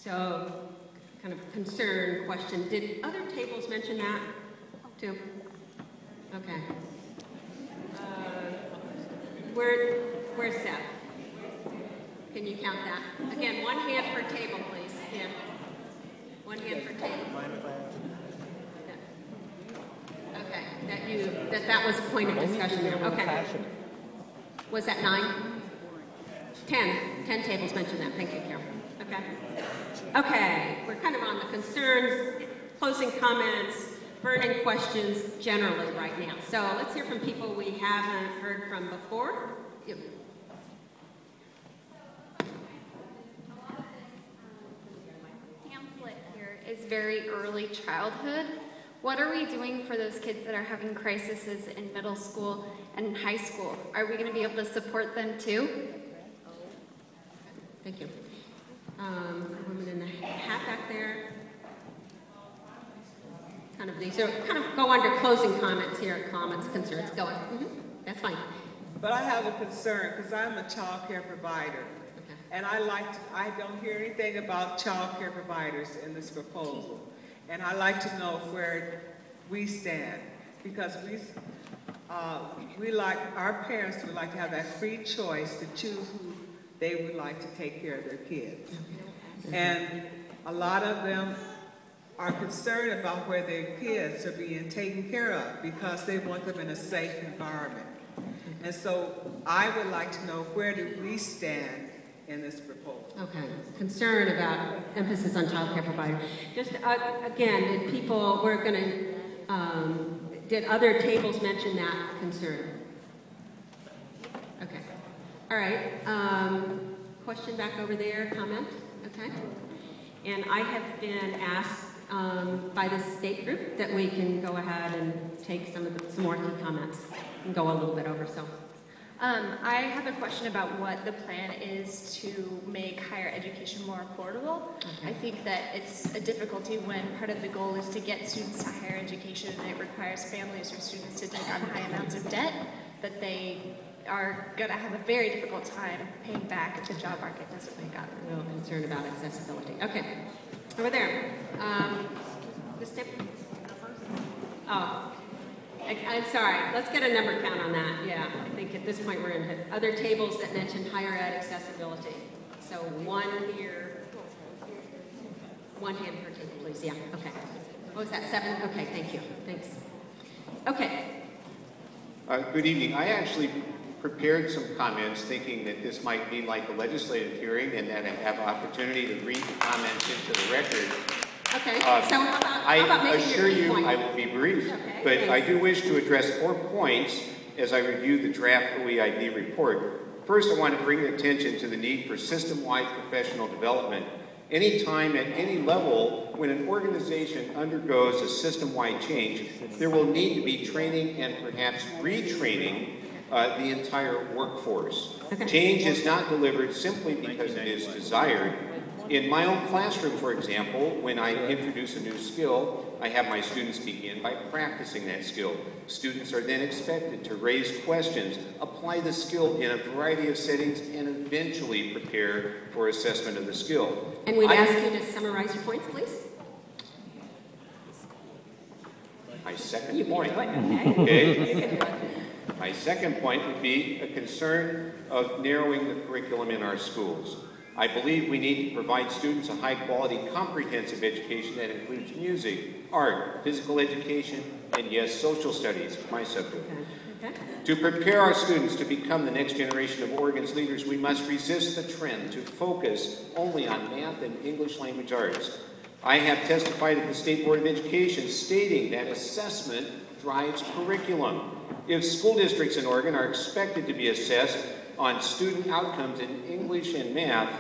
So, kind of concern, question. Did other tables mention that too? Okay. Where's Seth? Can you count that? Again, one hand per table, please. Yeah. One hand per table. Okay. That was a point of discussion there. Okay. Was that 9? 10 tables mentioned that. Thank you, Carol. Okay. Okay. We're kind of on the concerns, closing comments, burning questions generally right now. So let's hear from people we haven't heard from before. Yep. Pamphlet here is very early childhood. What are we doing for those kids that are having crises in middle school and high school? Are we going to be able to support them too? Thank you. Woman in the hat back there. Kind of these are kind of go under closing comments here. Comments, concerns. Go on. That's fine. But I have a concern because I'm a child care provider, and I don't hear anything about child care providers in this proposal, and I like to know where we stand because our parents would like to have that free choice to choose who they would like to take care of their kids, and a lot of them are concerned about where their kids are being taken care of because they want them in a safe environment. And so I would like to know where do we stand in this proposal. Okay, concern about emphasis on child care providers. Just again, did other tables mention that concern? Okay, all right, question back over there, comment, okay. And I have been asked by the state group that we can go ahead and take some more key comments and go a little bit over. So, I have a question about what the plan is to make higher education more affordable. Okay. I think that it's a difficulty when part of the goal is to get students to higher education and it requires families or students to take on high amounts of debt that they are going to have a very difficult time paying back if the job market doesn't pick up. No concern about accessibility. Okay, over there. This tip. Oh, I'm sorry. Let's get a number count on that. Yeah, I think at this point we're in other tables that mention higher ed accessibility. So one here, one hand per table, please. Yeah. Okay. What was that? 7. Okay. Thank you. Thanks. Okay. Good evening. I actually prepared some comments thinking that this might be like a legislative hearing and that I have opportunity to read the comments into the record. Okay, so how about I assure you I will be brief, okay, but thanks. I do wish to address 4 points as I review the draft OEIB report. First, I want to bring attention to the need for system-wide professional development. Anytime at any level when an organization undergoes a system-wide change, there will need to be training and perhaps retraining the entire workforce. Okay. Change is not delivered simply because it is desired. In my own classroom, for example, when I introduce a new skill, I have my students begin by practicing that skill. Students are then expected to raise questions, apply the skill in a variety of settings, and eventually prepare for assessment of the skill. And we'd ask you to summarize your points, please. My second point. Okay. My second point would be a concern of narrowing the curriculum in our schools. I believe we need to provide students a high-quality, comprehensive education that includes music, art, physical education, and yes, social studies, my subject. Okay. To prepare our students to become the next generation of Oregon's leaders, we must resist the trend to focus only on math and English language arts. I have testified at the State Board of Education stating that assessment drives curriculum. If school districts in Oregon are expected to be assessed on student outcomes in English and math,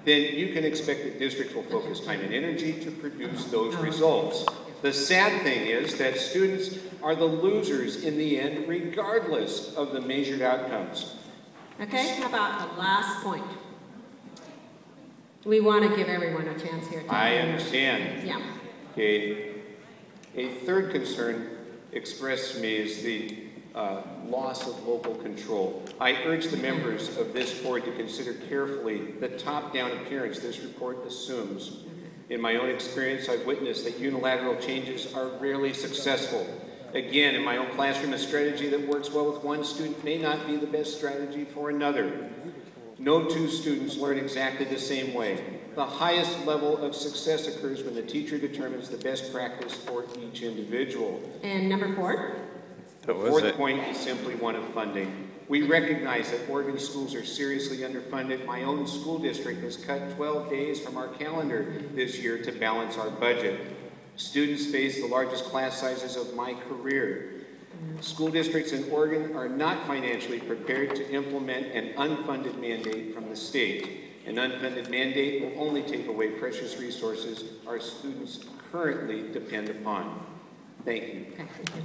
then you can expect that districts will focus time and energy to produce those results. The sad thing is that students are the losers in the end, regardless of the measured outcomes. Okay, how about the last point? We want to give everyone a chance here. I understand. Yeah. Okay. A third concern expressed to me is the loss of local control. I urge the members of this board to consider carefully the top-down appearance this report assumes. In my own experience, I've witnessed that unilateral changes are rarely successful. Again, in my own classroom, a strategy that works well with one student may not be the best strategy for another. No two students learn exactly the same way. The highest level of success occurs when the teacher determines the best practice for each individual. And number 4? The fourth point is simply one of funding. We recognize that Oregon schools are seriously underfunded. My own school district has cut 12 days from our calendar this year to balance our budget. Students face the largest class sizes of my career. School districts in Oregon are not financially prepared to implement an unfunded mandate from the state. An unfunded mandate will only take away precious resources our students currently depend upon. Thank you. Okay.